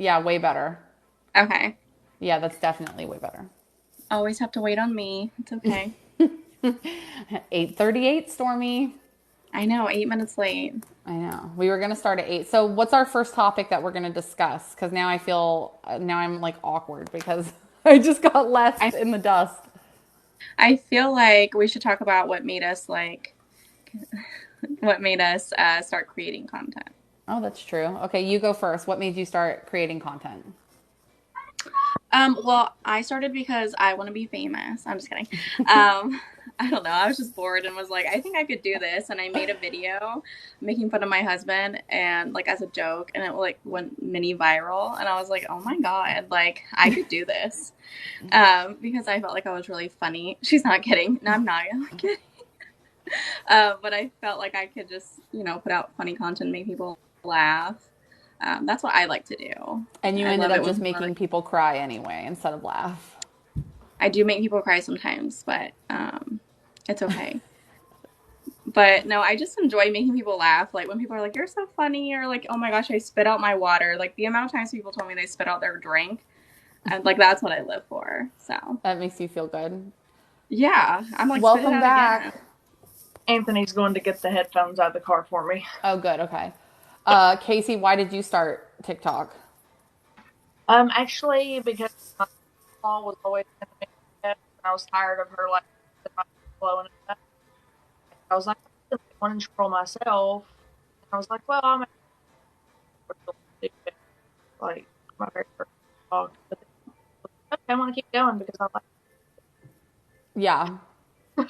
Yeah, way better. Okay. Yeah, that's definitely way better. Always have to wait on me. It's okay. 8:38, Stormy. I know, 8 minutes late. I know. We were going to start at 8. So, what's our first topic that we're going to discuss? Because now I feel, now I'm like awkward because I just got I left in the dust. I feel like we should talk about what made us start creating content. Oh, that's true. Okay, you go first. What made you start creating content? Well, I started because I want to be famous. I'm just kidding. Um, I don't know. I was just bored and was like, I think I could do this. And I made a video making fun of my husband and like as a joke, and it like went mini viral. And I was like, oh my God, like I could do this. Because I felt like I was really funny. She's not kidding. No, I'm not. I'm not kidding. But I felt like I could just, put out funny content, make people laugh. That's what I like to do. And you I ended love up it when just people are making like, people cry anyway instead of laugh. I do make people cry sometimes, but it's okay. But no, I just enjoy making people laugh. Like when people are like, "You're so funny," or like, "Oh my gosh, I spit out my water." Like the amount of times people told me they spit out their drink, and like that's what I live for. So That makes you feel good. yeah, I'm like, spit it Welcome out again. back. Anthony's going to get the headphones out of the car for me. Oh, good. Okay. Kasey, why did you start TikTok? Actually, because my mom was always sending me videos, and I was tired of her like blowing it up. I was like, I really want to troll myself. And I was like, well, I'm like my very first talk. But then, okay, I want to keep going because I Yeah, like.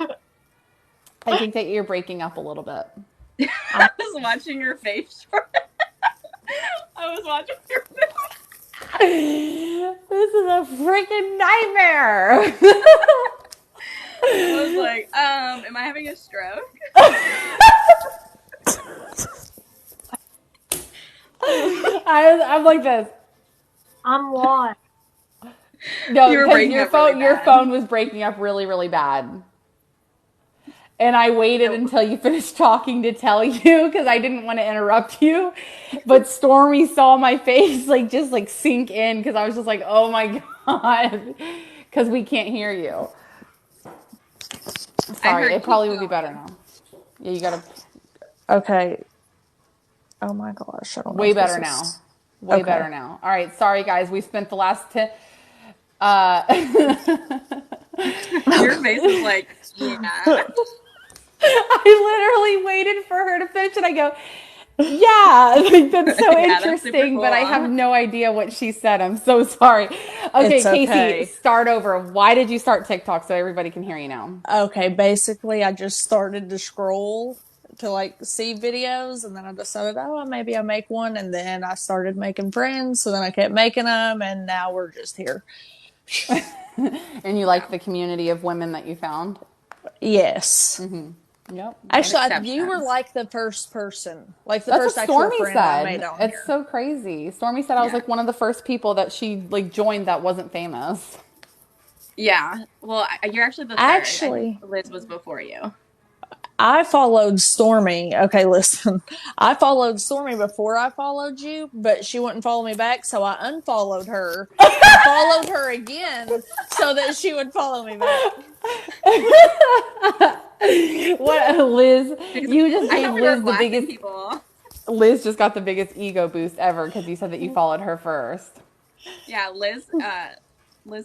I think that you're breaking up a little bit. I was watching your face. I was watching your face. This is a freaking nightmare. I was like, am I having a stroke? I'm like this. I'm lost. No, You were because breaking up really your bad. phone was breaking up really, really bad. And I waited No. until you finished talking to tell you because I didn't want to interrupt you. But Stormy saw my face like just like sink in because I was just like, oh my God, because we can't hear you. I Sorry, heard it keep probably would be better going. now. Yeah, you gotta Okay. Oh my gosh, I don't know way if this better is now. Way okay. better now. All right, sorry guys, we spent the last 10. Your face is like, yeah. I literally waited for her to finish and I go, yeah, like, that's so Yeah, that's super interesting, but cool, I have huh? no idea what she said. I'm so sorry. Okay, It's Kasey, okay. start over. Why did you start TikTok so everybody can hear you now? Okay, basically, I just started to scroll to like see videos, and then I decided, oh, maybe I make one, and then I started making friends. So then I kept making them, and now we're just here. And you like Yeah. the community of women that you found? Yes, Yep. And actually, you were exceptions. like the first person, like the That's what first actual Stormy friend I made said. on It's here. so crazy. Stormy said I was Yeah. like one of the first people that she like joined that wasn't famous. Yeah. Well, you're actually the third. I think Actually, Liz was before you. I followed Stormy. Okay, listen. I followed Stormy before I followed you, but she wouldn't follow me back, so I unfollowed her and followed her again so that she would follow me back. What Liz, Because you just I gave thought we were Liz the blasting biggest people. Liz just got the biggest ego boost ever because you said that you followed her first. Yeah, Liz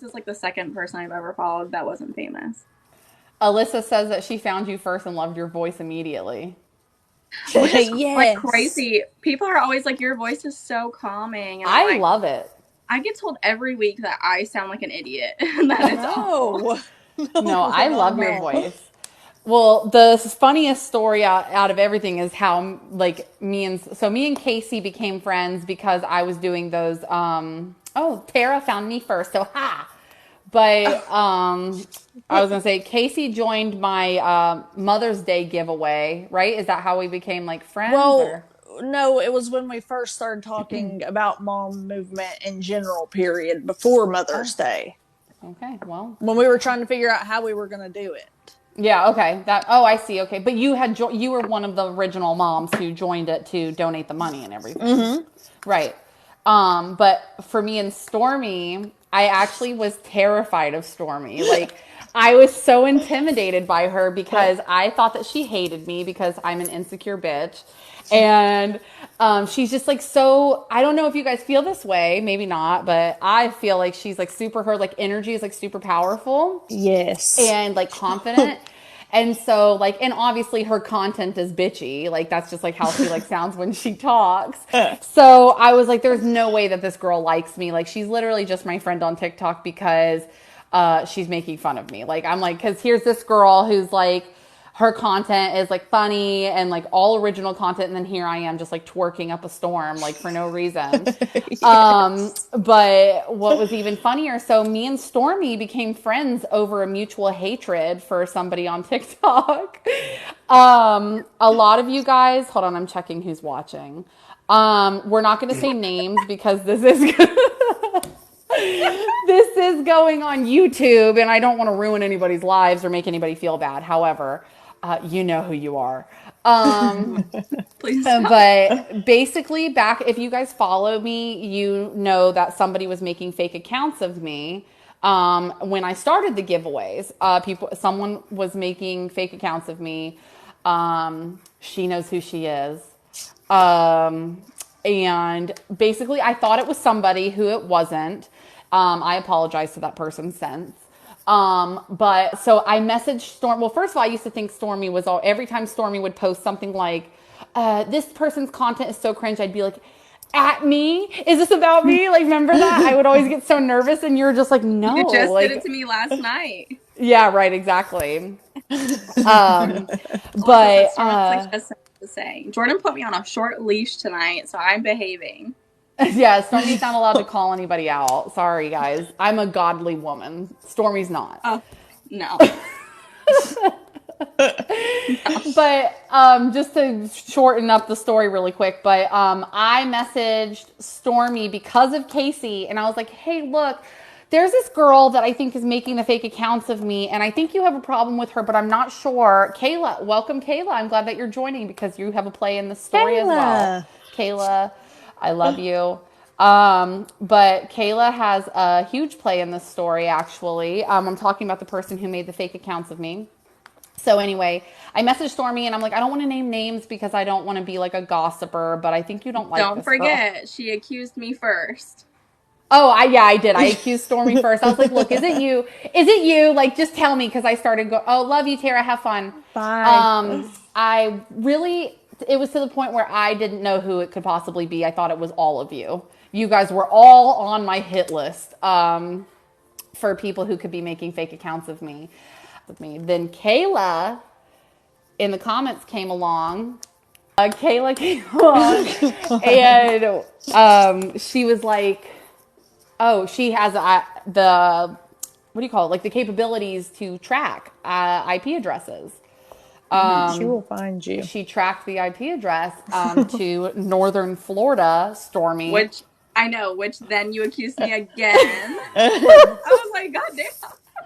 is like the second person I've ever followed that wasn't famous. Alyssa says that she found you first and loved your voice immediately. Which is like Yes. crazy. People are always like, your voice is so calming. And I'm I like, love it. I get told every week that I sound like an idiot and that it's awful. No. No, No, I not love at your all. voice. Well, the funniest story out of everything is how like me and Kasey became friends because I was doing those. Oh, Tara found me first, so ha. But I was gonna say Kasey joined my Mother's Day giveaway, right? Is that how we became like friends, Well, or no, it was when we first started talking about mom movement in general, period, before oh, Mother's Day. okay, well, When we were trying to figure out how we were going to do it. yeah, okay, that. Oh, I see. Okay, but you were one of the original moms who joined it to donate the money and everything, right? But for me and Stormy, I actually was terrified of Stormy. Like, I was so intimidated by her because I thought that she hated me because I'm an insecure bitch. And she's just like, so I don't know if you guys feel this way, maybe not, but I feel like she's like super, her like energy is like super powerful Yes. and like confident. And so like, and obviously her content is bitchy. Like that's just like how she like sounds when she talks. So I was like, there's no way that this girl likes me. Like she's literally just my friend on TikTok because she's making fun of me. Like I'm like, cause here's this girl who's like, her content is like funny and like all original content, and then here I am just like twerking up a storm like for no reason. But what was even funnier, so me and Stormy became friends over a mutual hatred for somebody on TikTok. A lot of you guys, hold on, I'm checking who's watching. We're not going to say names because this is this is going on YouTube and I don't want to ruin anybody's lives or make anybody feel bad. However, you know who you are. Please. But basically, back if you guys follow me, you know that somebody was making fake accounts of me when I started the giveaways. Someone was making fake accounts of me. She knows who she is. And basically, I thought it was somebody who it wasn't. I apologize to that person since. But so I messaged Storm. Well, first of all, I used to think Stormy was all, every time Stormy would post something like, this person's content is so cringe, I'd be like, at me? Is this about me? Like, remember that? I would always get so nervous and you're just like, no. You just like, did it to me last night. Yeah, right, exactly. Jordan But, just to say, Jordan put me on a short leash tonight, so I'm behaving. yeah, Stormy's not allowed to call anybody out. Sorry, guys. I'm a godly woman. Stormy's not. Oh, no. But just to shorten up the story really quick, but I messaged Stormy because of Kasey, and I was like, hey, look, there's this girl that I think is making the fake accounts of me, and I think you have a problem with her, but I'm not sure. Kayla, welcome, Kayla. I'm glad that you're joining because you have a play in the story as well. Kayla, I love you. But Kayla has a huge play in this story, actually. I'm talking about the person who made the fake accounts of me. So anyway, I messaged Stormy and I'm like, I don't want to name names because I don't want to be like a gossiper, but I think you don't like Don't this forget, girl. she accused me first. Oh, I did. I accused Stormy first. I was like, look, is it you? Is it you? Like, just tell me. Cause I started go, oh, love you, Tara. Have fun. Bye. I really, it was to the point where I didn't know who it could possibly be. I thought it was all of you. You guys were all on my hit list, for people who could be making fake accounts of me. Then Kayla in the comments came along. Kayla came along and she was like, oh, she has the, what do you call it? Like the capabilities to track IP addresses. She will find you. She tracked the IP address to Northern Florida, Stormy. Which then you accused me again. I was like, God damn.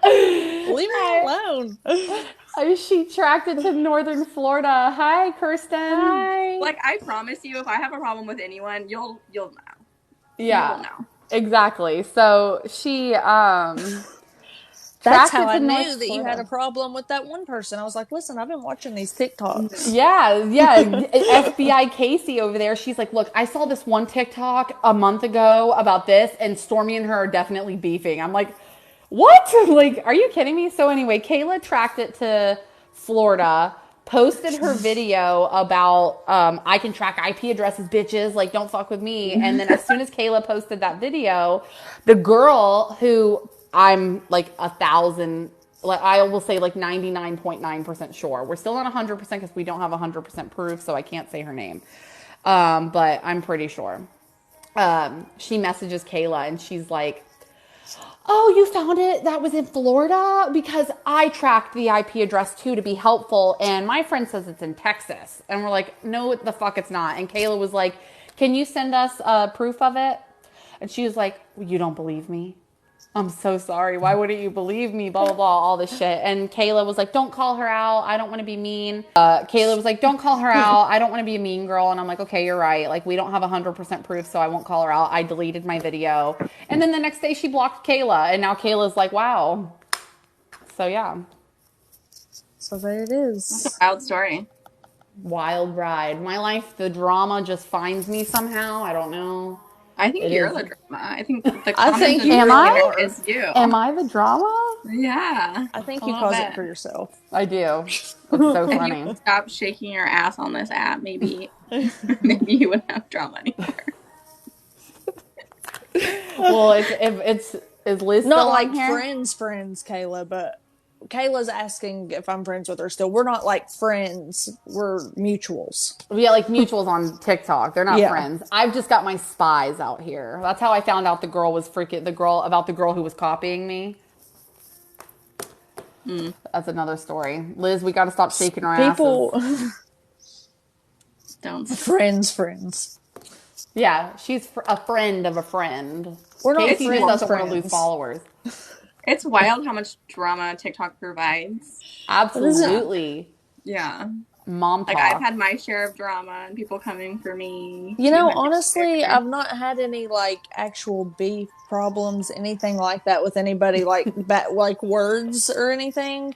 Leave me alone. She tracked it to Northern Florida. Hi, Kirsten. Hi. Like, I promise you, if I have a problem with anyone, you'll know. Yeah, You will know. exactly. So she That's tracked how it to I North knew that you Florida. had a problem with that one person. I was like, listen, I've been watching these TikToks. Yeah. FBI Kasey over there. She's like, look, I saw this one TikTok a month ago about this, and Stormy and her are definitely beefing. I'm like, what? Like, are you kidding me? So anyway, Kayla tracked it to Florida, posted her video about I can track IP addresses, bitches. Like, don't fuck with me. And then as soon as Kayla posted that video, the girl who I'm like 1,000, like I will say like 99.9% sure. We're still not 100% because we don't have 100% proof, so I can't say her name. But I'm pretty sure. She messages Kayla and she's like, oh, you found it? That was in Florida? Because I tracked the IP address too to be helpful, and my friend says it's in Texas. And we're like, no, the fuck it's not. And Kayla was like, can you send us proof of it? And she was like, well, you don't believe me? I'm so sorry. Why wouldn't you believe me? Blah, blah, blah, all this shit. And Kayla was like, don't call her out. I don't want to be mean. Kayla was like, don't call her out. I don't want to be a mean girl. And I'm like, okay, you're right. Like, we don't have 100% proof, so I won't call her out. I deleted my video. And then the next day she blocked Kayla. And now Kayla's like, wow. So, yeah. So there it That's a is. wild story. Wild ride. My life, the drama just finds me somehow. I don't know. I think It you're is. the drama. I think the I comments think in you Am real I? life are. is you. Am I the drama? Yeah, I think a you little cause it bit. for yourself. I do. It's so If you funny. would stop shaking your ass on this app, maybe maybe you wouldn't have drama anymore. Well, it's is Liz Not still on like here? friends, Kayla, but Kayla's asking if I'm friends with her still. We're not like friends. We're mutuals. Yeah, like mutuals on TikTok. They're not Yeah. friends. I've just got my spies out here. That's how I found out the girl who was copying me. That's another story. Liz, we got to stop shaking our asses. People, Don't stop. friends. Yeah, she's a friend of a friend. We're not Casey just friends, doesn't want to lose friends. followers. It's wild how much drama TikTok provides. Absolutely. Yeah. Mom Like I've talk. had my share of drama and people coming for me. You know, behind my honestly, back. I've not had any like actual beef problems, anything like that with anybody, like like words or anything.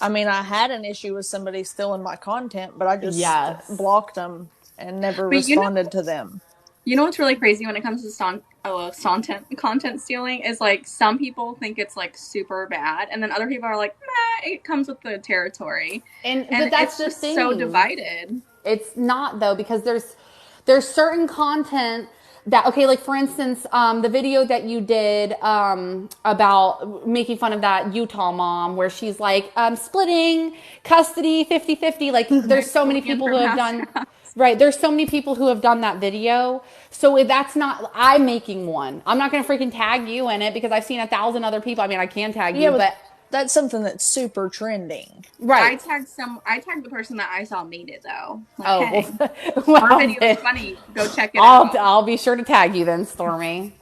I mean, I had an issue with somebody stealing my content, but I just Yes. blocked them and never But responded to them. you know what's really crazy when it comes to content stealing is like some people think it's like super bad, and then other people are like, nah, it comes with the territory, But and that's it's the just thing. so divided. It's not though, because there's certain content that, okay, like for instance, the video that you did about making fun of that Utah mom where she's like splitting custody 50-50. Like there's so many Pulling in people who from have house done. to house. Right, there's so many people who have done that video. So if that's not, I'm making one. I'm not gonna freaking tag you in it because I've seen 1,000 other people. I mean, I can tag Yeah, you, but but that's something that's super trending. right. I tagged the person that I saw made it though. Like, Oh, hey, well, our video is then funny. Go check it out. I'll be sure to tag you then, Stormy.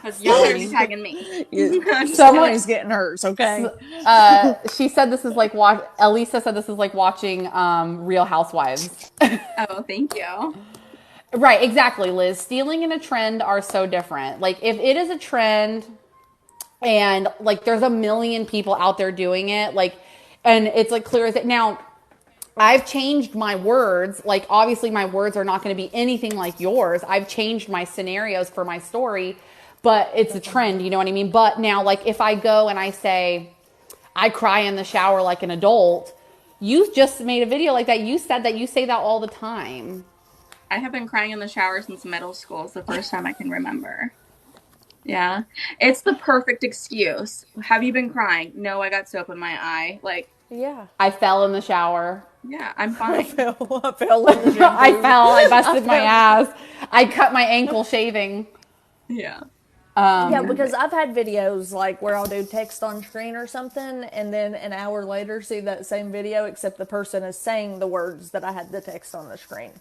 Because y'all better be tagging me. Someone, Stormy's getting hers, okay? she said this is like Elisa said this is like watching Real Housewives. Oh, thank you. Right, exactly, Liz. Stealing and a trend are so different. Like if it is a trend and like there's a million people out there doing it, like, and it's like clear as it. Now, I've changed my words. Like, obviously, my words are not going to be anything like yours. I've changed my scenarios for my story, but it's a trend, you know what I mean? But now, like, if I go and I say, I cry in the shower like an adult, you just made a video like that. You said that you say that all the time. I have been crying in the shower since middle school. It's the first time I can remember. Yeah. It's the perfect excuse. Have you been crying? No, I got soap in my eye. Like, Yeah. I fell in the shower. yeah, I'm fine. I fell in the shampoo. I fell. I busted my ass. I cut my ankle shaving. Yeah. Yeah, because I've had videos like where I'll do text on screen or something, and then an hour later see that same video, except the person is saying the words that I had the text on the screen.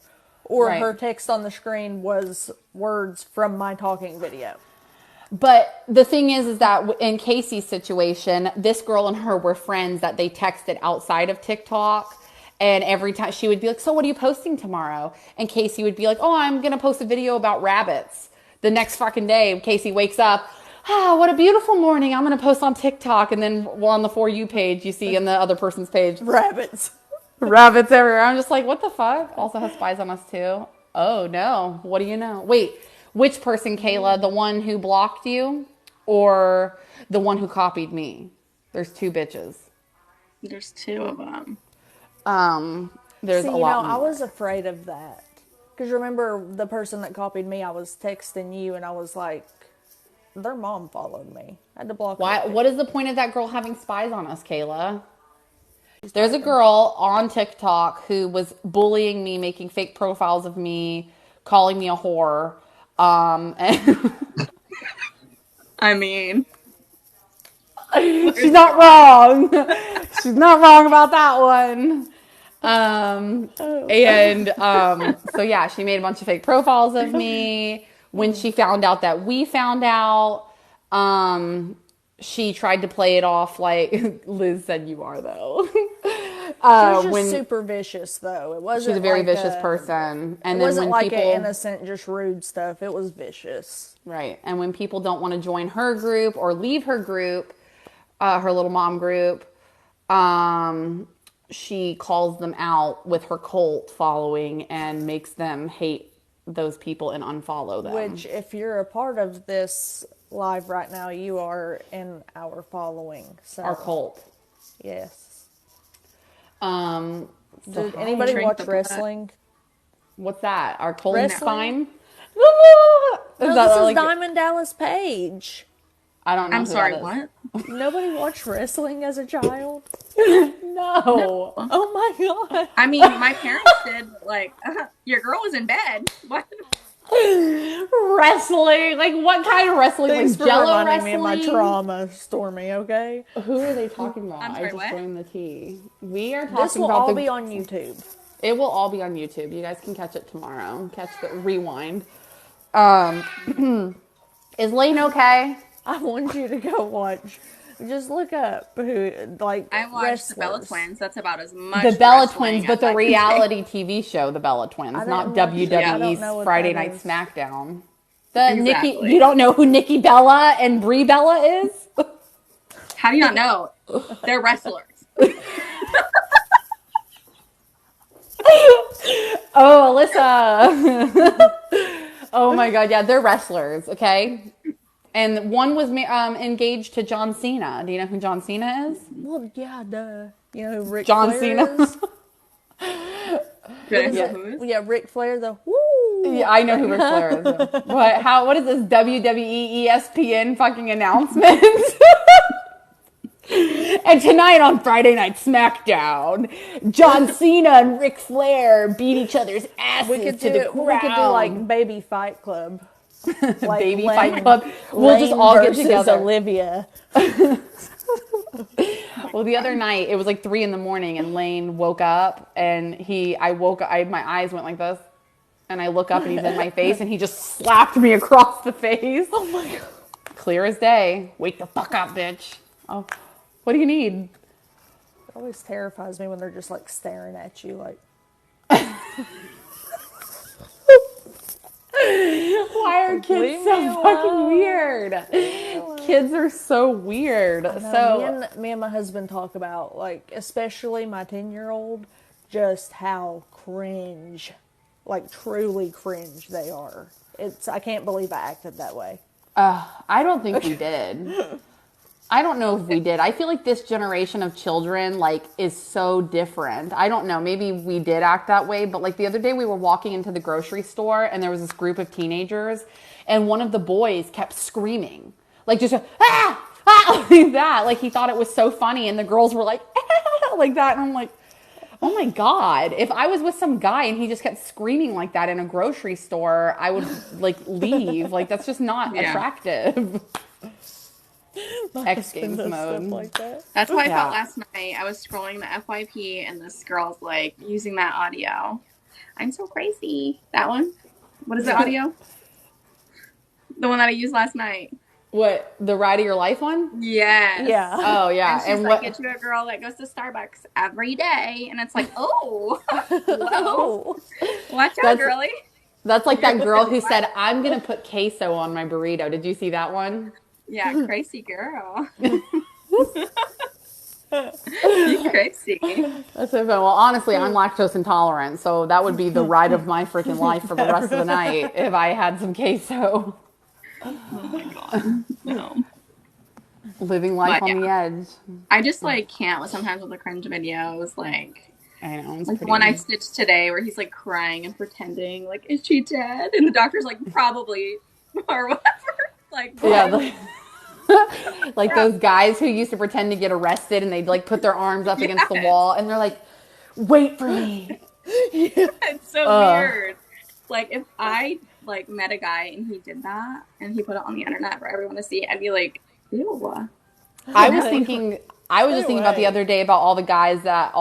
Or Right. her text on the screen was words from my talking video. But the thing is that in Kasey's situation, this girl and her were friends that they texted outside of TikTok. And every time she would be like, so what are you posting tomorrow? And Kasey would be like, oh, I'm going to post a video about rabbits. The next fucking day, Kasey wakes up, what a beautiful morning. I'm going to post on TikTok. And then on the For You page, you see in the other person's page, Rabbits. rabbits everywhere. I'm just like, what the fuck? Also has spies on us too. Oh no. What do you know? Wait, which person, Kayla? The one who blocked you or the one who copied me? There's two bitches. There's two of them. There's See, a you lot know, more. I was afraid of that. Because remember the person that copied me, I was texting you and I was like, their mom followed me. I had to block Why? her. What is the point of that girl having spies on us, Kayla? There's a girl on TikTok who was bullying me, making fake profiles of me, calling me a whore. And I mean, she's not wrong. She's not wrong about that one. So yeah, she made a bunch of fake profiles of me. When she found out that we found out, she tried to play it off like Liz said you are, though. She was just when super vicious, though. It she's a wasn't very like vicious person. It And then wasn't when like people, an innocent, just rude stuff. It was vicious. right, and when people don't want to join her group or leave her group, her little mom group, she calls them out with her cult following and makes them hate those people and unfollow them. Which, if you're a part of this live right now, you are in our following. So, Our cult. yes. So Did anybody drink watch the blood. wrestling? what's that? Our cult Wrestling? fine? No, that this is like- Diamond Dallas Page. I don't know. I'm who sorry, that is. what? Nobody watched wrestling as a child? No. Oh my god. I mean, my parents did, like, your girl was in bed. What? Wrestling? Like what kind of wrestling? Thanks Like for Jello reminding me wrestling? of my trauma, Stormy, okay? Who are they talking about? I'm sorry, I just what? joined the tea. We are talking This will about all the. be on YouTube. It will all be on YouTube. You guys can catch it tomorrow. Catch the rewind. Is Lane okay? I want you to go watch. Just look up who, like, I watched the Bella wrestlers. Twins. That's about as much The Bella wrestling Twins, but as the I can reality TV show, The Bella Twins, I not didn't watch it. I don't know WWE's what Friday that Night is. SmackDown. The Exactly. Nikki, you don't know who Nikki Bella and Brie Bella is? take. How do you not know? They're wrestlers. Oh, Alyssa. Oh my God, yeah, they're wrestlers, okay? And one was engaged to John Cena. Do you know who John Cena is? Well, yeah, duh. You know who Ric John Flair Cena. is? Good Yeah. who is? Yeah, Ric Flair, the woo. Yeah, I know who Ric Flair is. What is this WWE ESPN fucking announcement? And tonight on Friday Night SmackDown, John Cena and Ric Flair beat each other's asses We could to the do. ground. We could do like Baby Fight Club. Like Baby Lane- Fight Club. We'll just Lane all get versus together. Olivia. Well, the other night it was like 3 a.m. and Lane woke up and my eyes went like this, and I look up and he's in my face and he just slapped me across the face. Oh my god. Clear as day. Wake the fuck up, bitch. Oh, what do you need? It always terrifies me when they're just like staring at you like. Why are kids Leave so me fucking alone. weird? Kids are so weird. So Me and my husband talk about, like, especially my 10-year-old, just how cringe, like truly cringe they are. I can't believe I acted that way. I don't think we did. I don't know if we did. I feel like this generation of children, like, is so different. I don't know. Maybe we did act that way, but like the other day we were walking into the grocery store and there was this group of teenagers and one of the boys kept screaming. Like just, like that. Like he thought it was so funny and the girls were like, like that. And I'm like, oh my God. If I was with some guy and he just kept screaming like that in a grocery store, I would like leave. Like that's just not attractive. X Games mode. Like that. That's how I Yeah. felt last night. I was scrolling the FYP and this girl's like using that audio. I'm so crazy. That one? What is the audio? The one that I used last night. What, the Ride of Your Life one? Yes. Yeah. Oh yeah. And she's like, get you a girl that goes to Starbucks every day. And it's like, oh, whoa. Oh. Watch out, That's- girly. That's like that girl who said, I'm gonna put queso on my burrito. Did you see that one? Yeah, crazy girl. You crazy. That's so fun. Well, honestly, I'm lactose intolerant, so that would be the ride of my freaking life for the rest of the night if I had some queso. Oh my god. No. Living life But, on the edge. I just like can't sometimes with the cringe videos, like I know. It's the pretty. one I stitched today where he's like crying and pretending like, is she dead? And the doctor's like, probably or whatever. Like Yeah. what? Like those guys who used to pretend to get arrested and they'd like put their arms up against the Yes. wall and they're like, wait for me. It's so weird. Like if I like met a guy and he did that and he put it on the internet for everyone to see, I'd be like, ew. I was thinking just thinking about the way. other day about all the guys that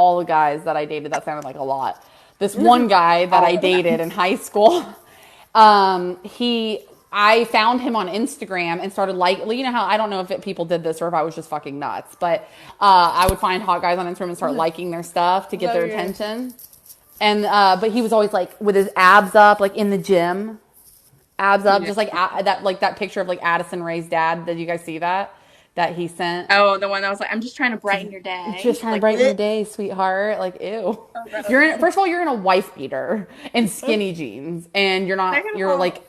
I dated. That sounded like a lot. This one guy that I dated in high school, he I found him on Instagram and started you know how, I don't know if people did this or if I was just fucking nuts, but I would find hot guys on Instagram and start liking their stuff to get their attention. And but he was always like with his abs up, like in the gym, abs up, just like that picture of like Addison Rae's dad. Did you guys see that he sent? Oh, the one that was like, I'm just trying to brighten your day. Just trying to brighten your day, sweetheart. Like, ew. First of all, you're in a wife beater and skinny jeans, and you're like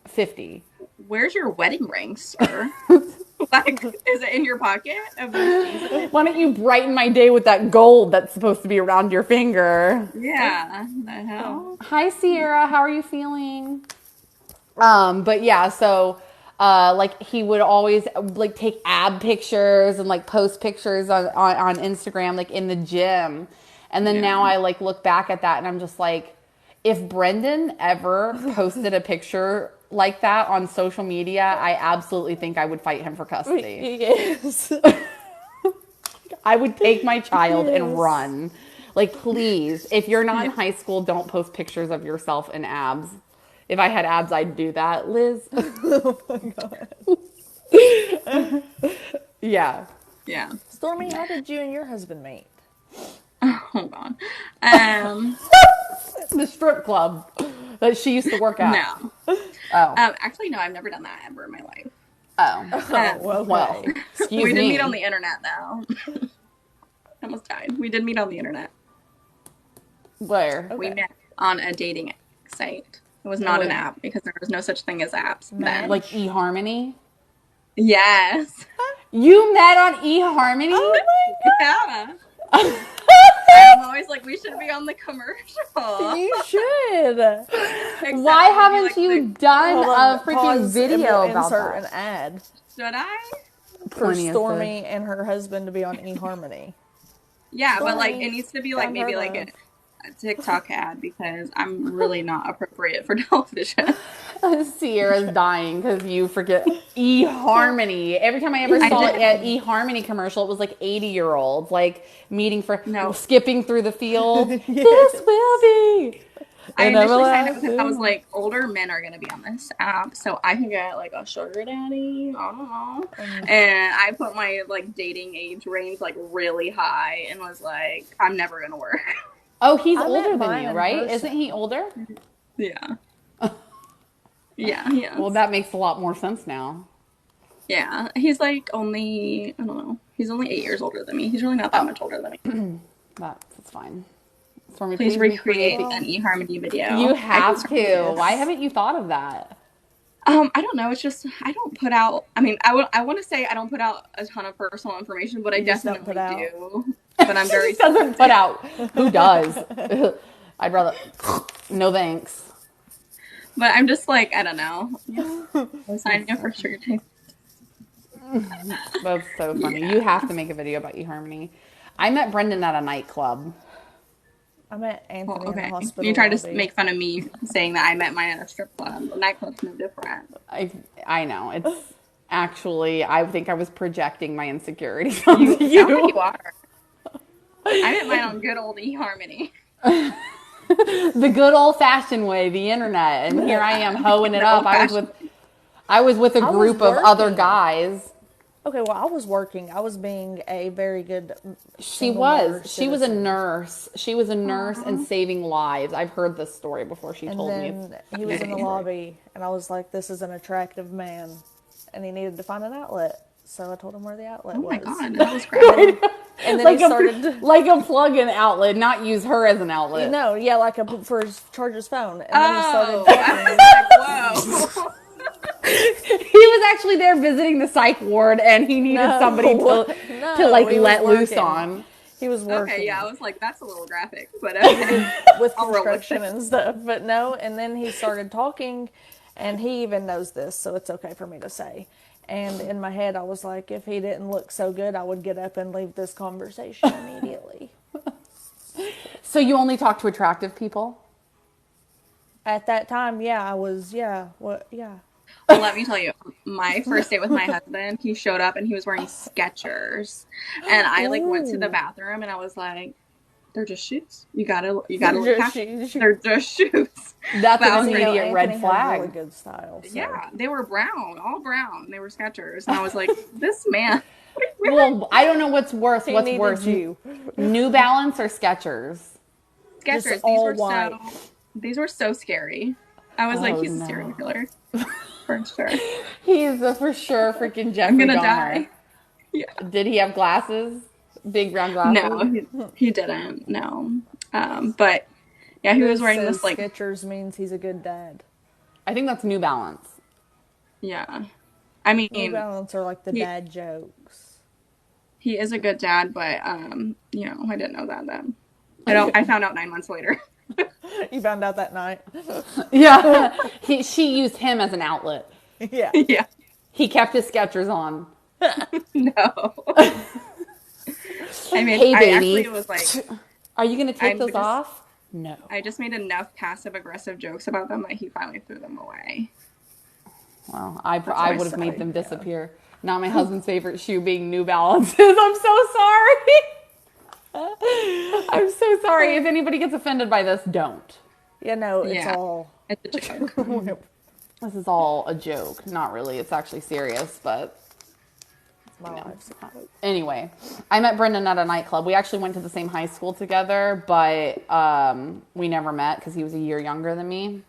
50. Where's your wedding ring, sir? Like, is it in your pocket of those jeans? Why don't you brighten my day with that gold that's supposed to be around your finger? Yeah, the hell. Hi, Sierra. How are you feeling? But yeah, so like he would always like take ab pictures and like post pictures on Instagram, like in the gym. And then now I like look back at that and I'm just like, if Brendan ever posted a picture like that on social media, I absolutely think I would fight him for custody. Yes. I would take my child and run. Like, please, if you're not in high school, don't post pictures of yourself in abs. If I had abs, I'd do that, Liz. Oh my God. Yeah. Stormy, how did you and your husband meet? Hold on. The strip club that she used to work at. No. Oh. Actually, no, I've never done that ever in my life. Oh. Well, excuse we me. did meet on the internet, though. I almost died. We did meet on the internet. Where? Okay. We met on a dating site. It was not an app because there was no such thing as apps then. Like eHarmony? Yes. You met on eHarmony? Oh my God. Yeah. I'm always like, we should be on the commercial. You should. Why haven't you done a freaking video about insert that? an ad. Should I? For Stormy and her husband to be on eHarmony. Yeah, Stormy, but like it needs to be like maybe like a TikTok ad because I'm really not appropriate for television. Sierra's dying because you forget eHarmony. Every time I ever saw an eHarmony commercial, it was like 80-year-olds like meeting for skipping through the field. Yes. This will be. I initially signed up because I was like, older men are going to be on this app, so I can get like a sugar daddy. I don't know. And I put my like dating age range like really high and was like, I'm never going to work. Oh, he's older than you, right? Isn't he older? Yeah. Yeah. Well, that makes a lot more sense now. Yeah. He's like only, I don't know. He's only 8 years older than me. He's really not that much older than me. That's fine. Stormy, please recreate an eHarmony video. You have to. Why haven't you thought of that? I don't know. It's just, I don't put out, I mean, I want to say I don't put out a ton of personal information, but I definitely do. But I'm very doesn't put out. Who does? I'd rather, no thanks. But I'm just like, I don't know. I'm signing up for sugar tape. That's so funny. You have to make a video about eHarmony. I met Brendan at a nightclub. I met Anthony in the hospital. You tried to make fun of me saying that I met mine at a strip club. Nightclub's no different. I know. It's actually, I think I was projecting my insecurities on you. You are. I met mine on good old eHarmony. The good old fashioned way, the internet. And here I am hoeing it up. I was with a group of other guys. Okay, well, I was working. I was being a very good. She was. She was a nurse. She was a nurse and saving lives. I've heard this story before. She told me. And then he was in the lobby, and I was like, "This is an attractive man," and he needed to find an outlet. So I told him where the outlet was. Oh my God, that was great. And then he started like a plug-in outlet, not use her as an outlet. No, yeah, like for charge his phone. And then he started talking. I was like, whoa. He was actually there visiting the psych ward, and he needed somebody to let loose on. He was working. Okay, yeah, I was like, that's a little graphic, but with construction and stuff. But no, and then he started talking, and he even knows this, so it's okay for me to say. And in my head, I was like, if he didn't look so good, I would get up and leave this conversation immediately. So you only talk to attractive people? At that time, yeah, I was, yeah. Well, let me tell you, my first date with my husband, he showed up and he was wearing Skechers. And I went to the bathroom and I was like, they're just shoes. You gotta look past. They're just shoes. That's But I an was like, immediate red Anthony has flag. really good style. So. yeah, they were brown, all brown. They were Skechers, and I was like, this man. Well, I don't know what's worse. He What's needed worse, you. New Balance or Skechers? Just Skechers. all white. These were so scary. I was like, Oh, he's a no. serial killer. For sure. He's a for sure freaking Jeffrey I'm gonna Dahmer. die. Yeah. Did he have glasses? Big brown glasses? No, he didn't. No. But yeah, he was wearing this like. Skechers means he's a good dad. I think that's New Balance. Yeah. I mean, New Balance are like the dad jokes. he is a good dad, but you know, I didn't know that then. I found out 9 months later. You found out that night. Yeah. She used him as an outlet. Yeah. Yeah. He kept his Skechers on. No. I mean, Hey, I baby. actually was like, Are you going to take I'm those just- off? No. I just made enough passive aggressive jokes about them that he finally threw them away. Well, I my would have made side, them disappear. Not my husband's favorite shoe being New Balances. I'm so sorry. I'm so sorry. If anybody gets offended by this, don't. Yeah, no, it's Yeah. all. It's a joke. This is all a joke. Not really. It's actually serious, but My life's a joke. anyway. I met Brendan at a nightclub. We actually went to the same high school together, but we never met because he was a year younger than me.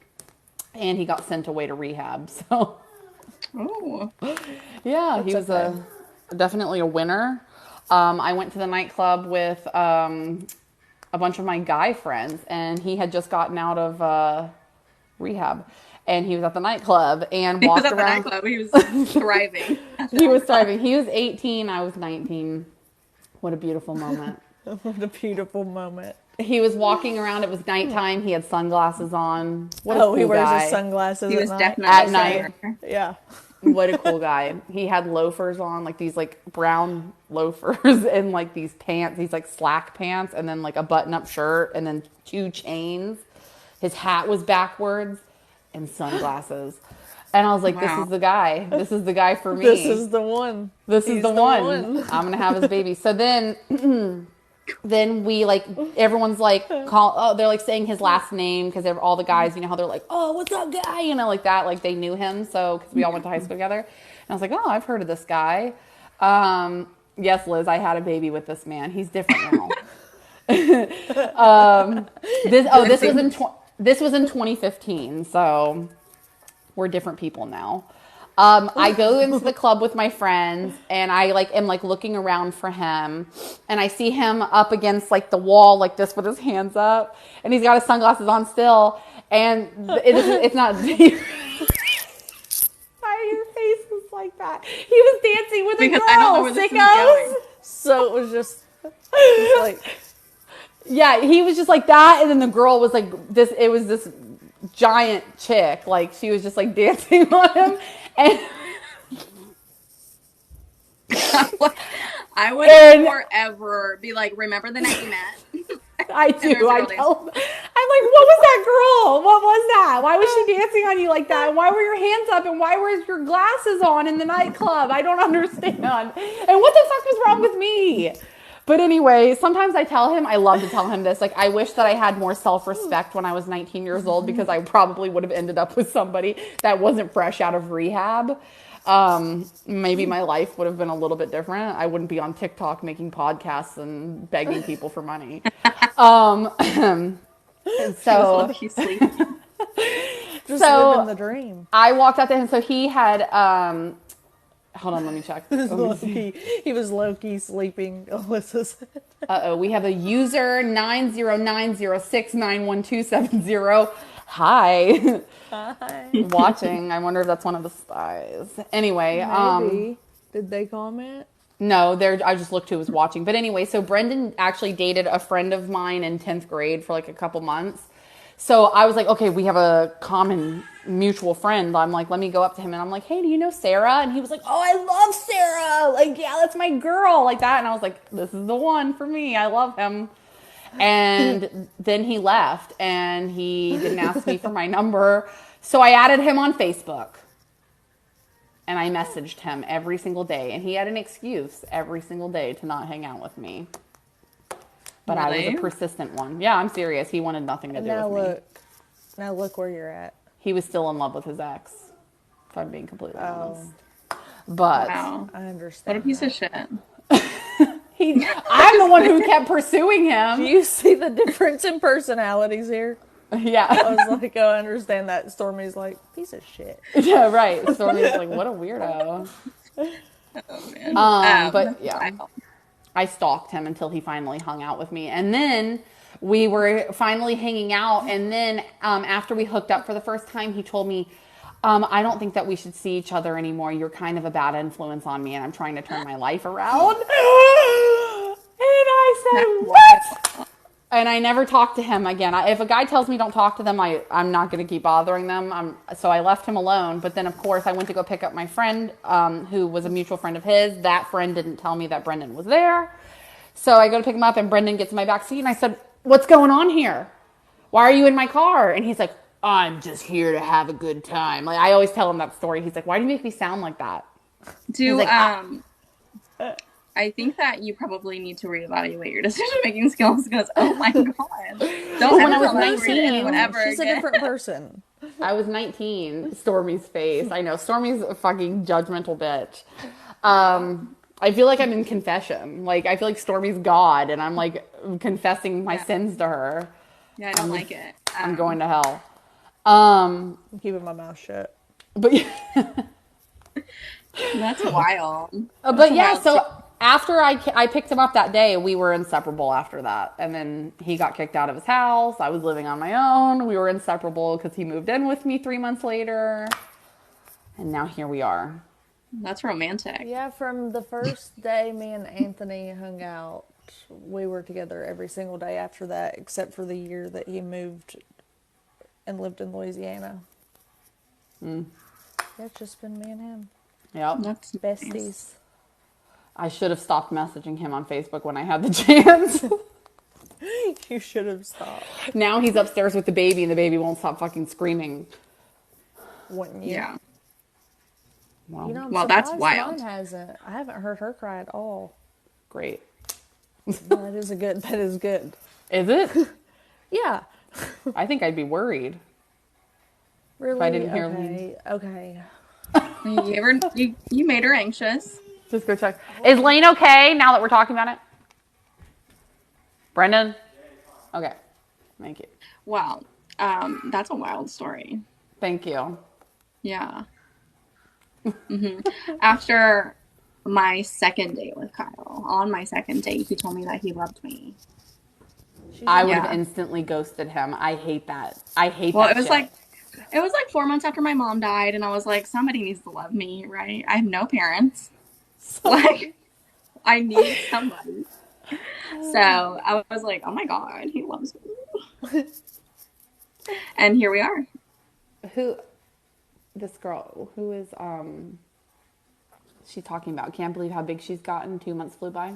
And he got sent away to rehab, so... Oh. Yeah, he was definitely a winner. I went to the nightclub with a bunch of my guy friends, and he had just gotten out of rehab, and he was at the nightclub and walked He was at around. the nightclub. He was thriving. He was thriving. He was 18. I was 19. What a beautiful moment. What a beautiful moment. He was walking around. It was nighttime. He had sunglasses on. What a Oh, cool he wears guy. his sunglasses He was at night. definitely At a night. singer. Yeah. What a cool guy. He had loafers on, like these like brown loafers and like these pants, these like slack pants, and then like a button-up shirt and then 2 chains. His hat was backwards and sunglasses. And I was like, Wow. this is the guy. This is the guy for me. This is the one. This is He's the one. I'm going to have his baby. So then we like, everyone's like, they're like saying his last name because all the guys, you know how they're like, oh, what's up, guy? You know, like that. Like they knew him. So, because we all went to high school together. And I was like, oh, I've heard of this guy. Yes, Liz, I had a baby with this man. He's different now. This was in 2015. So we're different people now. I go into the club with my friends and I am looking around for him and I see him up against like the wall like this with his hands up and he's got his sunglasses on still and it's not why your face was like that. He was dancing with a Because girl, I don't know where this is sickos. going. So it was just like, Yeah, he was just like that and then the girl was like this, it was this giant chick, like she was just like dancing on him. And I would forever be like, remember the night you met? I there's do. a I girl tell them. I'm like, what was that girl? What was that? Why was she dancing on you like that? And why were your hands up? And why were your glasses on in the nightclub? I don't understand. And what the fuck was wrong with me? But anyway, sometimes I tell him, I love to tell him this, like, I wish that I had more self-respect when I was 19 years old because I probably would have ended up with somebody that wasn't fresh out of rehab. Maybe my life would have been a little bit different. I wouldn't be on TikTok making podcasts and begging people for money. And so He's sleeping. just So- living the dream. I walked out to him. So he had, hold on, let me check. He was low-key sleeping. Alyssa said. Uh-oh, we have a user 90906912770. Hi. Hi. Watching. I wonder if that's one of the spies. Anyway, Maybe. Did they comment? no, I just looked who was watching. But anyway, so Brendan actually dated a friend of mine in 10th grade for like a couple months. So I was like, okay, we have a common mutual friend. I'm like, let me go up to him and I'm like, hey, do you know Sarah? And he was like, oh, I love Sarah. Like, yeah, that's my girl, like that. And I was like, this is the one for me. I love him. And then he left and he didn't ask me for my number. So I added him on Facebook and I messaged him every single day. And he had an excuse every single day to not hang out with me. But I was a Really? persistent one. Yeah, I'm serious. He wanted nothing to And do with me. now look where you're at. He was still in love with his ex, if I'm being completely Oh, honest. But Wow. I What a understand piece of that. shit. I'm the one who kept pursuing Do him. you see the difference in personalities here? I Yeah. was like, oh, I understand that. Stormy's like, piece of shit. Yeah, right. Stormy's like, what a weirdo. Oh man. But That's yeah. wild. I stalked him until he finally hung out with me. And then we were finally hanging out. And then after we hooked up for the first time, he told me, I don't think that we should see each other anymore. You're kind of a bad influence on me, and I'm trying to turn my life around. And I That's said, what? wild. And I never talked to him again. If a guy tells me don't talk to them, I'm not going to keep bothering them. So I left him alone. But then, of course, I went to go pick up my friend, who was a mutual friend of his. That friend didn't tell me that Brendan was there. So I go to pick him up, and Brendan gets in my back seat. And I said, what's going on here? Why are you in my car? And he's like, I'm just here to have a good time. Like, I always tell him that story. He's like, why do you make me sound like that? Do like, I think that you probably need to reevaluate your decision making skills because oh my god, don't when I ever was tell that story to 19, anyone ever She's a again. different person. I was 19. Stormy's face. I know. Stormy's a fucking judgmental bitch. I feel like I'm in confession. Like, I feel like Stormy's God, and I'm like confessing my sins to her. Yeah, I don't like it. I'm going to hell. I'm keeping my mouth shut. But That's wild. but yeah, wild so after I picked him up that day, we were inseparable after that. And then he got kicked out of his house. I was living on my own. We were inseparable because he moved in with me 3 months later. And now here we are. That's romantic. Yeah, from the first day me and Anthony hung out, we were together every single day after that, except for the year that he moved and lived in Louisiana. It's just been me and him. Yep. That's Besties. nice. I should have stopped messaging him on Facebook when I had the chance. You should have stopped, Now he's upstairs with the baby, and the baby won't stop fucking screaming. wouldn't you? Yeah. Wow. You know, I'm Well, that's surprised wild. mine hasn't. I haven't heard her cry at all. Great. That is good. Is it? Yeah. I think I'd be worried. Really? I didn't hear Okay. You made her anxious. Just go check. Is Lane okay now that we're talking about it? Brendan? Okay. Thank you. Wow. That's a wild story. Thank you. Yeah. After my second date with Kyle, on my second date, he told me that he loved me. I would have Yeah. instantly ghosted him. I hate that. I hate Well, that it was shit. like 4 months after my mom died, and I was like, somebody needs to love me, right? I have no parents. Like, I need somebody. So I was like, oh my god, he loves me. And here we are. This girl, who is, she talking about? Can't believe how big she's gotten. 2 months flew by.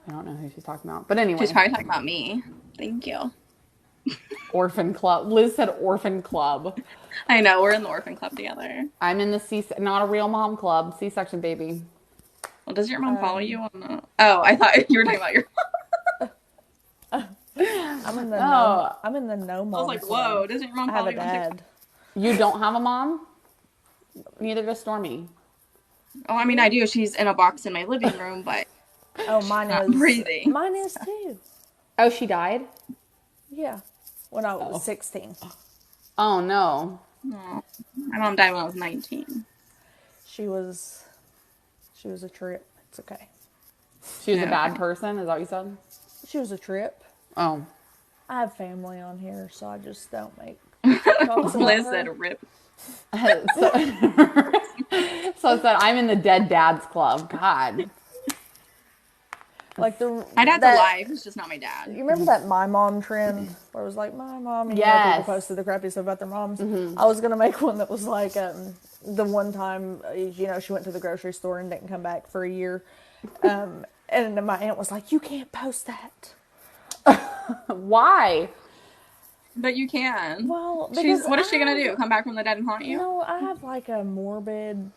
I don't know who she's talking about. But anyway. She's probably talking about me. Thank you. Orphan Club. Liz said Orphan Club. I know, we're in the orphan club together. I'm in the not a real mom club. C-section baby. Well, does your mom follow you on the... Oh, I thought you were talking about your... I'm in the no mom. I was like, club. whoa, doesn't your mom I have follow a you on TikTok? dad. You don't have a mom? Neither does Stormy. Oh, I mean, I do. She's in a box in my living room, but Oh, mine not is breathing. Mine is too. Oh, she died? Yeah, when I was 16. Oh, no. No. My mom died when I was 19. She was a trip. It's okay. She was Yeah. a bad person? Is that what you said? She was a trip. Oh. I have family on here, so I just don't make talks about Liz her. said rip. So it said, I'm in the dead dads club. God. Like My dad's alive. He's just not my dad. You remember that my mom trend where it was like my mom and Yes. people posted the crappy stuff about their moms? I was gonna make one that was like the one time she went to the grocery store and didn't come back for a year, and then my aunt was like, "You can't post that." Why? But you can. Well, What is she going to do? Come back from the dead and haunt you? No, I have like a morbid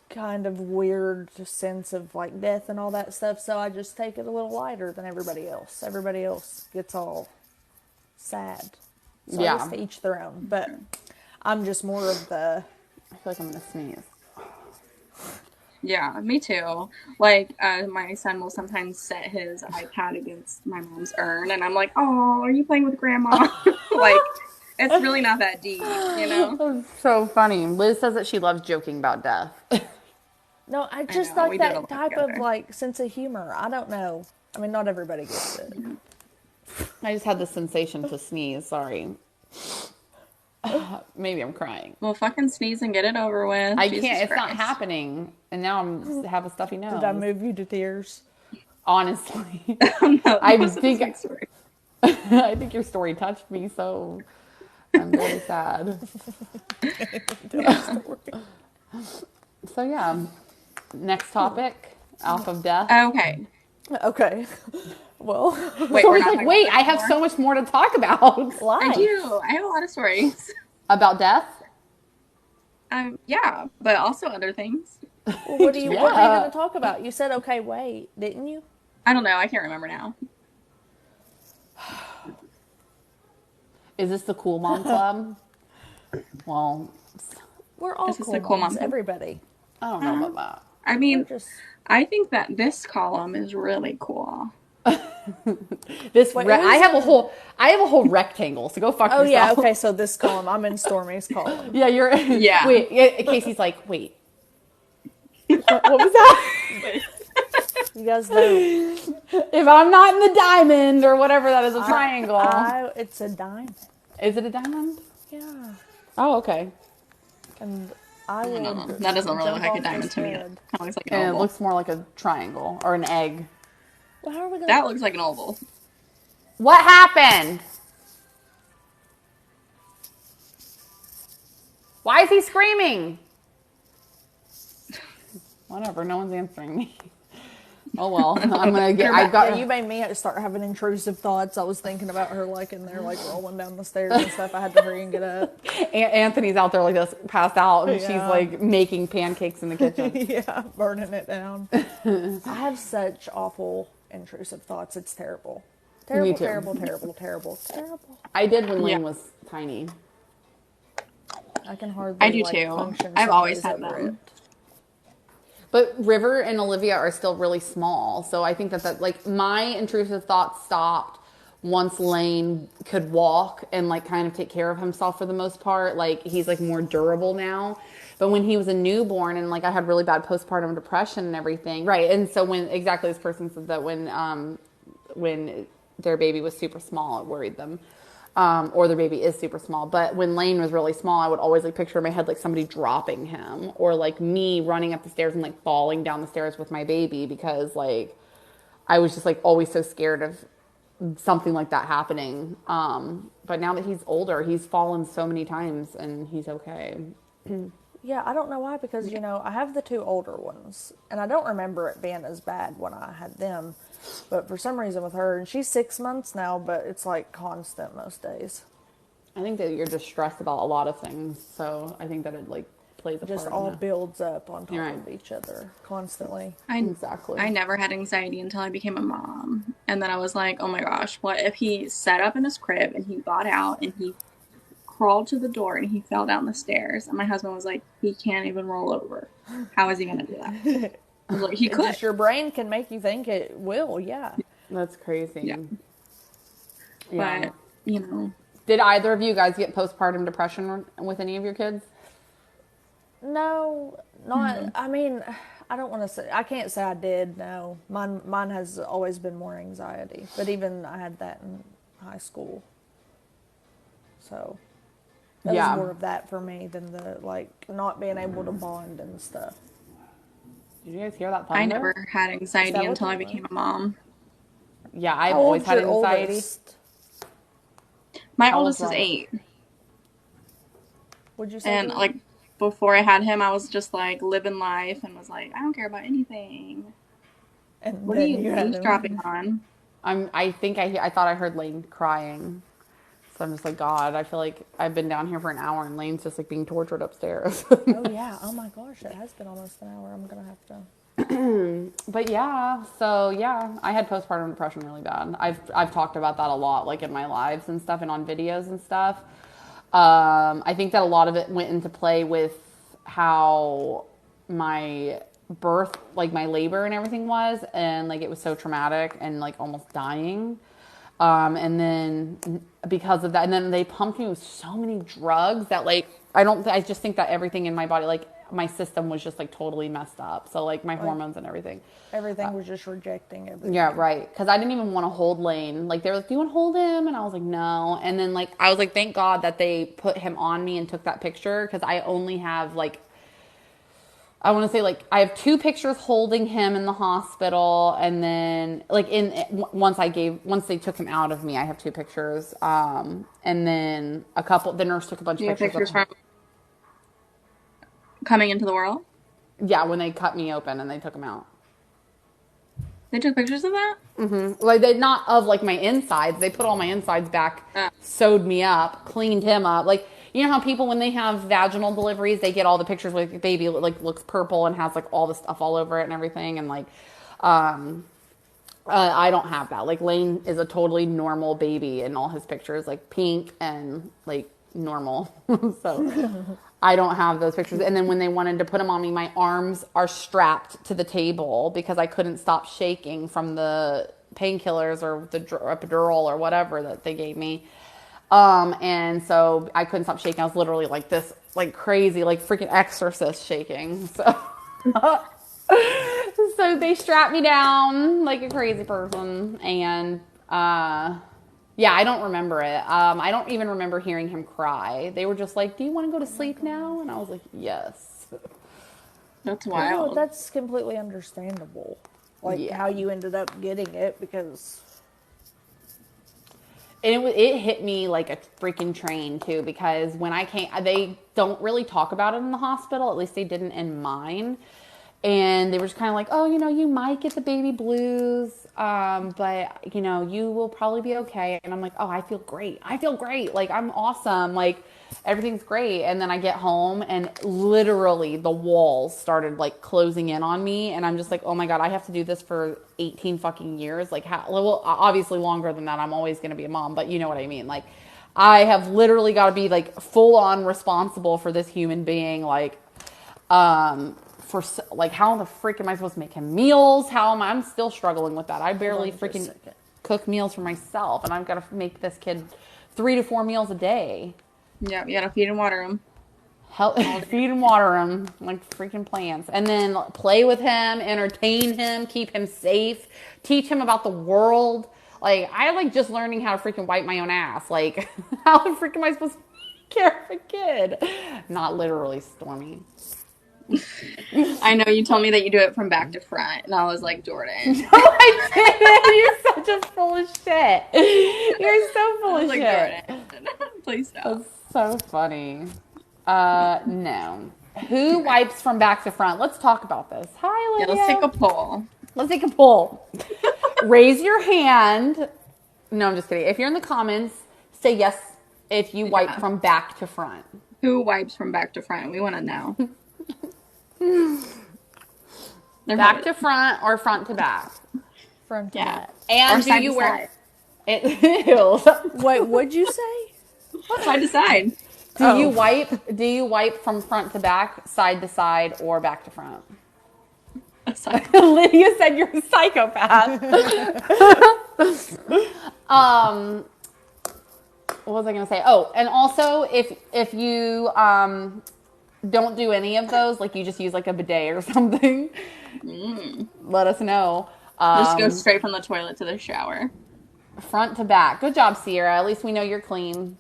kind of weird sense of like death and all that stuff, so I just take it a little lighter than everybody else. Everybody else gets all sad. So I guess Yeah. to each their own. But I'm just more of the I feel like I'm gonna sneeze. Yeah, me too. Like, my son will sometimes set his iPad against my mom's urn, and I'm like, "Oh, are you playing with grandma?" Like, it's really not that deep, you know? That's so funny. Liz says that she loves joking about death. no, I I just know, like we do it a that lot type of together. like sense of humor. I don't know. I mean, not everybody gets it. I just had the sensation to sneeze. Sorry. Maybe I'm crying. Well, fucking sneeze and get it over with. I Jesus can't. It's not Christ. happening, and now have a stuffy Did I nose. move you to tears? Honestly, No, that I was a think sweet story. I think your story touched me, so I'm very sad. Yeah. So yeah, next topic off of death. Okay. Okay. Well, Wait, So we're it's not like, talking about wait, that I have anymore? so much more to talk about I life. do. I have a lot of stories. about death. Yeah, but also other things. Well, what are you Yeah. going to talk about? You said okay, wait, didn't you? I don't know. I can't remember now. Is this the Cool Mom Club? Well, We're all Is this cool a cool moms, mom? everybody. I don't know about I We're mean, just I think that this column is really cool. that. This Wait, I who's have a in- whole rectangle. So go fuck Oh yeah, yourself. okay, so this column, I'm in Stormy's column. Yeah, you're. Yeah. Wait, Casey's like, wait. What was that? You guys know If I'm not in the diamond or whatever that is, a triangle. it's a diamond. Is it a diamond? Yeah. Oh, okay. And I I don't know. would That doesn't really jump look like a off diamond this to me. It bed. kind of looks like an And it oval. looks more like a triangle or an egg. Well, how are we gonna That looks like an oval. What happened? Why is he screaming? Whatever, no one's answering me. Oh well, I'm gonna get. I got. Yeah, you made me start having intrusive thoughts. I was thinking about her like in there, like rolling down the stairs and stuff. I had to hurry and get up. Anthony's out there like this, passed out, and she's Yeah. like making pancakes in the kitchen. Yeah, burning it down. I have such awful intrusive thoughts. It's terrible. Terrible, too. terrible, terrible, terrible, terrible. I did when Lane Yeah. was tiny. I can hardly. I do like, too. function I've some always days had over them. it. But River and Olivia are still really small, so I think that like my intrusive thoughts stopped once Lane could walk and like kind of take care of himself for the most part. Like he's like more durable now. But when he was a newborn and like I had really bad postpartum depression and everything, right? And so when exactly this person said that when their baby was super small, it worried them. Or their baby is super small. But when Lane was really small, I would always like picture in my head like somebody dropping him, or like me running up the stairs and like falling down the stairs with my baby because like I was just like always so scared of something like that happening. But now that he's older, he's fallen so many times and he's okay. Yeah, I don't know why, because, I have the two older ones, and I don't remember it being as bad when I had them. But for some reason with her, and she's 6 months now, but it's like constant most days. I think that you're just stressed about a lot of things, so I think that it like plays a Just part all in that. builds up on top You're right. of each other constantly. Exactly. I never had anxiety until I became a mom. And then I was like, oh my gosh, what if he sat up in his crib and he got out and he crawled to the door and he fell down the stairs? And my husband was like, he can't even roll over. How is he going to do that? I was like, he could. Just your brain can make you think it will, yeah. That's crazy. Yeah. Yeah. But, Did either of you guys get postpartum depression with any of your kids? No, not, I mean, I don't want to say, I can't say I did, no. Mine has always been more anxiety, but even I had that in high school. So, that Yeah. was more of that for me than the, like, not being able to bond and stuff. Did you guys hear that thunder? I never had anxiety what until I that was? became a mom. Yeah, I've How always old's had your anxiety. oldest? My How oldest old's is Robert? 8. Would you say? And, Julie? like, before I had him, I was just, like, living life and was like, I don't care about anything. And What are then you had him. eavesdropping on? I think I thought I heard Lane crying. So I'm just like, God, I feel like I've been down here for an hour and Lane's just like being tortured upstairs. Oh yeah. Oh my gosh, it has been almost an hour. I'm gonna have to. But yeah, so yeah, I had postpartum depression really bad. I've talked about that a lot, like in my lives and stuff, and on videos and stuff. I think that a lot of it went into play with how my birth, like my labor and everything was, and like it was so traumatic and like almost dying. And then because of that, and then they pumped me with so many drugs that like I just think that everything in my body, like my system was just like totally messed up. So like my hormones and everything. Everything was just rejecting everything. Yeah, right. Because I didn't even want to hold Lane. Like they were like, "Do you want to hold him?" And I was like, "No." And then like I was like, "Thank God that they put him on me and took that picture," because I only have like I want to say like I have 2 pictures holding him in the hospital, and then like once they took him out of me, I have 2 pictures, and then the nurse took a bunch Do you of have pictures pictures from coming into the world? Yeah, when they cut me open and they took him out. They took pictures of that? Mm-hmm. Like they not of like my insides. They put all my insides back, sewed me up, cleaned him up. Like you know how people when they have vaginal deliveries, they get all the pictures where the baby like looks purple and has like all the stuff all over it and everything. And like, I don't have that. Like Lane is a totally normal baby in all his pictures, like pink and like normal. So I don't have those pictures. And then when they wanted to put them on me, my arms are strapped to the table because I couldn't stop shaking from the painkillers or the epidural or whatever that they gave me. And so I couldn't stop shaking. I was literally like this, like crazy, like freaking exorcist shaking. So, so they strapped me down like a crazy person. And, yeah, I don't remember it. I don't even remember hearing him cry. They were just like, "Do you want to go to sleep now?" And I was like, "Yes." That's wild. Well, that's completely understandable. Like how you ended up getting it because. And it hit me like a freaking train too, because when I came, they don't really talk about it in the hospital. At least they didn't in mine. And they were just kind of like, "Oh, you know, you might get the baby blues, but, you know, you will probably be okay." And I'm like, "Oh, I feel great. I feel great. Like, I'm awesome. Like, everything's great." And then I get home and literally the walls started, like, closing in on me. And I'm just like, "Oh, my God, I have to do this for 18 fucking years." Like, well, obviously longer than that. I'm always going to be a mom, but you know what I mean. Like, I have literally got to be, like, full on responsible for this human being, like, for like how the frick am I supposed to make him meals? I'm still struggling with that. I barely freaking cook meals for myself, and I've got to make this kid 3 to 4 meals a day. Yeah, you gotta feed and water him. Feed and water him like freaking plants, and then play with him, entertain him, keep him safe, teach him about the world. Like I like just learning how to freaking wipe my own ass. Like how the frick am I supposed to care for a kid? Not literally, Stormy. I know you told me that you do it from back to front, and I was like, Jordan. No, I didn't. You're such a full of shit. You're so full of shit. Jordan, please stop. That's so funny. No. Who wipes from back to front? Let's talk about this. Hi, Olivia. Yeah, let's take a poll. Let's take a poll. Raise your hand. No, I'm just kidding. If you're in the comments, say yes if you wipe from back to front. Who wipes from back to front? We want to know. Back to front or front to back? Front to back. And or do side you to wear side. Wait, what'd you say? Side to side. Do you wipe from front to back, side to side, or back to front? Lydia said you're a psychopath. What was I going to say? Oh, and also if you don't do any of those, like you just use like a bidet or something, let us know. Just go straight from the toilet to the shower. Front to back. Good job, Sierra. At least we know you're clean.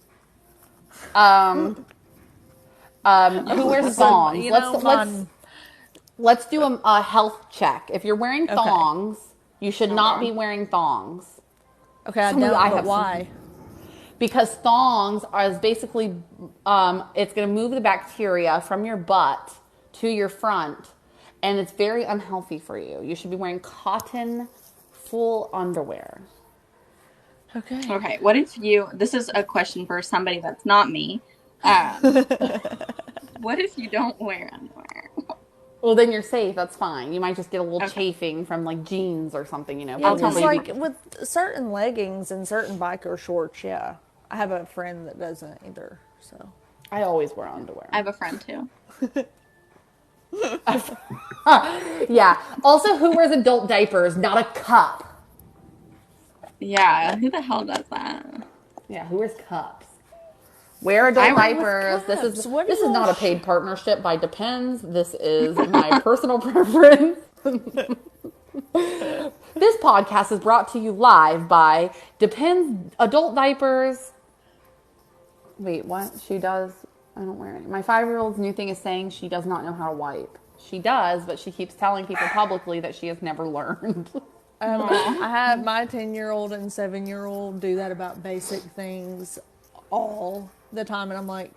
Who wears thongs? Let's do a health check. If you're wearing thongs, you should not be wearing thongs. Okay, I don't. But why? Because thongs are basically, it's going to move the bacteria from your butt to your front, and it's very unhealthy for you. You should be wearing cotton full underwear. Okay. Okay, what if this is a question for somebody that's not me. What if you don't wear underwear? Well, then you're safe. That's fine. You might just get a little Okay. chafing from like jeans or something, Yeah, I'll Put a tell because little my baby. like with certain leggings and certain biker shorts, yeah. I have a friend that doesn't either, so. I always wear underwear. I have a friend too. Yeah. Also, who wears adult diapers? Not a cup. Yeah, who the hell does that? Yeah, who wears cups? Wear I adult wear diapers. This cups. is What do this is y'all not a paid partnership by Depends. This is my personal preference. This podcast is brought to you live by Depends adult diapers. Wait, what? She does. I don't wear any. My 5-year-old's new thing is saying she does not know how to wipe. She does, but she keeps telling people publicly that she has never learned. I have my 10-year-old and 7-year-old do that about basic things all the time. And I'm like,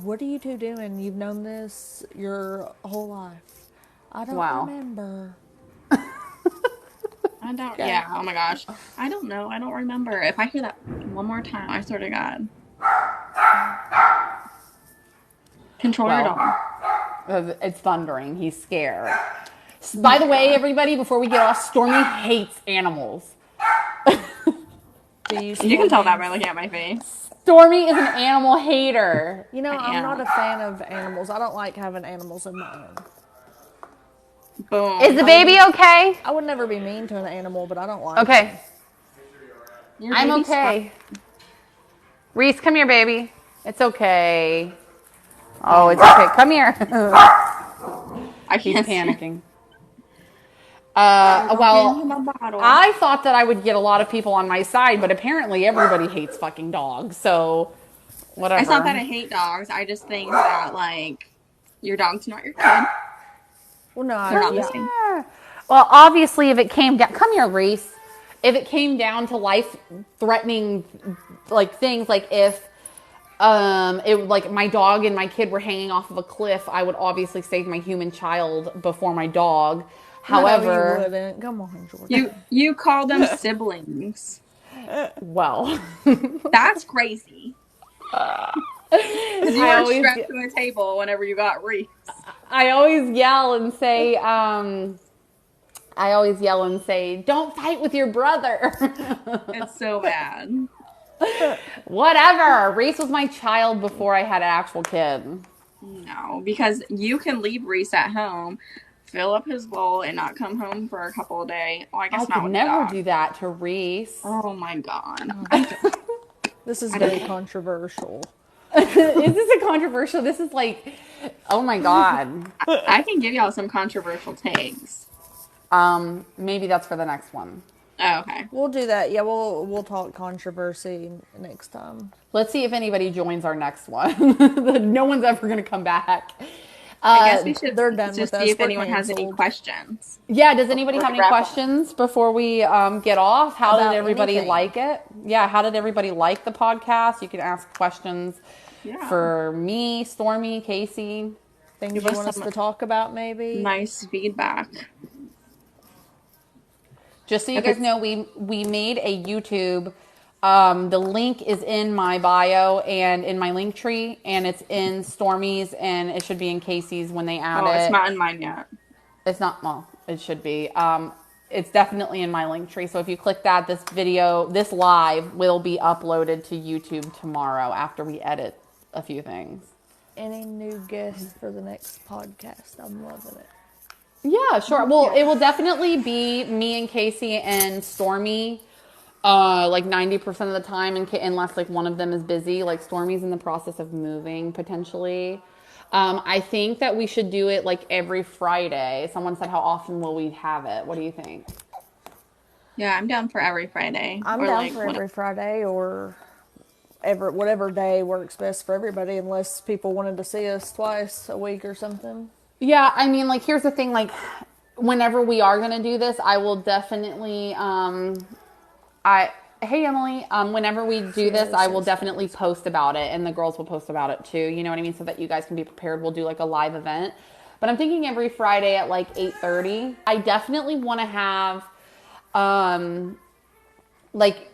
what are you two doing? You've known this your whole life. I don't Wow. remember. I don't. Okay. Yeah. Oh my gosh. I don't know. I don't remember. If I hear that one more time, I swear to God. Control your dog. It's thundering. He's scared. By the way, everybody, before we get off, Stormy hates animals. Do You can tell that by looking at my face. Stormy is an animal hater. You know, I I'm am. not a fan of animals. I don't like having animals of my own. Boom. Is the baby okay? I would never be mean to an animal, but I don't like Okay. Your I'm baby's okay. Reese, come here, baby. It's okay. Oh, it's okay. Come here. I He's can't panicking. Well, Well, I thought that I would get a lot of people on my side, but apparently everybody hates fucking dogs. So, whatever. It's not that I hate dogs. I just think that, like, your dog's not your kid. Well, no, They're not yeah. the same. Yeah. Well, obviously, if it came down, come here, Reese. If it came down to life-threatening, like things, like if, like my dog and my kid were hanging off of a cliff, I would obviously save my human child before my dog. However, No, you wouldn't. Come on, Jordan. You call them siblings. well, That's crazy. Because you I were always strapped get- to a table whenever you got Reese. I always yell and say, don't fight with your brother. It's so bad. Whatever. Reese was my child before I had an actual kid. No, because you can leave Reese at home, fill up his bowl, and not come home for a couple of days. Well, I guess I not could with never the dog. do that to Reese. Oh my God. This is very controversial. Is this a controversial? This is like, oh my God. I can give y'all some controversial takes. Maybe that's for the next one. Oh, okay. We'll do that. Yeah, we'll talk controversy next time. Let's see if anybody joins our next one. No one's ever going to come back. I guess we should they're done just with see us. if We're anyone has any canceled. questions. Yeah, does anybody have any Wrap up. questions before we get off? How About did everybody anything. like it? Yeah, how did everybody like the podcast? You can ask questions Yeah. for me, Stormy, Kasey. Things Give you us want us some to talk about, maybe? Nice feedback. Just so you If guys it's- know, we made a YouTube. The link is in my bio and in my link tree, and it's in Stormy's, and it should be in Kasey's when they add Oh, it. it's not in mine yet. It's not, well, it should be. It's definitely in my link tree. So if you click that, this live will be uploaded to YouTube tomorrow after we edit a few things. Any new guests for the next podcast? I'm loving it. Yeah, sure. Well, it will definitely be me and Kasey and Stormy, like 90% of the time, unless like one of them is busy. Like Stormy's in the process of moving potentially. I think that we should do it like every Friday. Someone said, how often will we have it? What do you think? Yeah, I'm down for every Friday. I'm Or, down like, for when- every Friday or whatever day works best for everybody, unless people wanted to see us twice a week or something. Yeah, I mean, like, here's the thing, like, whenever we are going to do this, I will definitely, hey, Emily, whenever we do this, I will definitely post about it, and the girls will post about it, too, you know what I mean, so that you guys can be prepared. We'll do, like, a live event, but I'm thinking every Friday at, like, 8:30. I definitely want to have, like,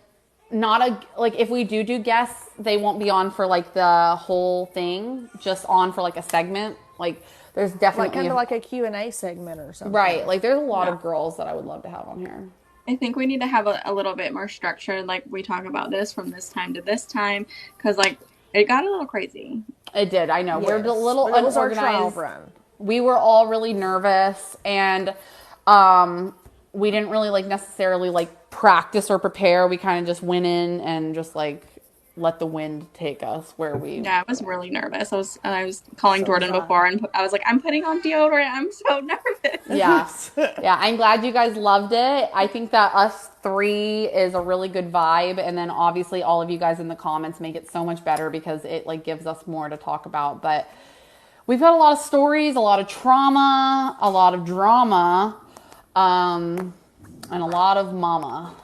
not a like if we do guests, they won't be on for like the whole thing, just on for like a segment. Like there's Like definitely kind of like a Q&A segment or something. right. Like there's a lot Yeah. of girls that I would love to have on here. I think we need to have a little bit more structure. Like we talk about this from this time to this time, because like it got a little crazy. It did. I know. We're a Yes, little but it was our trial unorganized. run. We were all really nervous, and we didn't really like necessarily like practice or prepare. We kind of just went in and just like let the wind take us where we. Yeah, I was really nervous. I was calling So was Jordan I. before, and I was like, I'm putting on deodorant. I'm so nervous. Yeah. Yeah. I'm glad you guys loved it. I think that us three is a really good vibe. And then obviously all of you guys in the comments make it so much better because it like gives us more to talk about. But we've got a lot of stories, a lot of trauma, a lot of drama, and a lot of mama.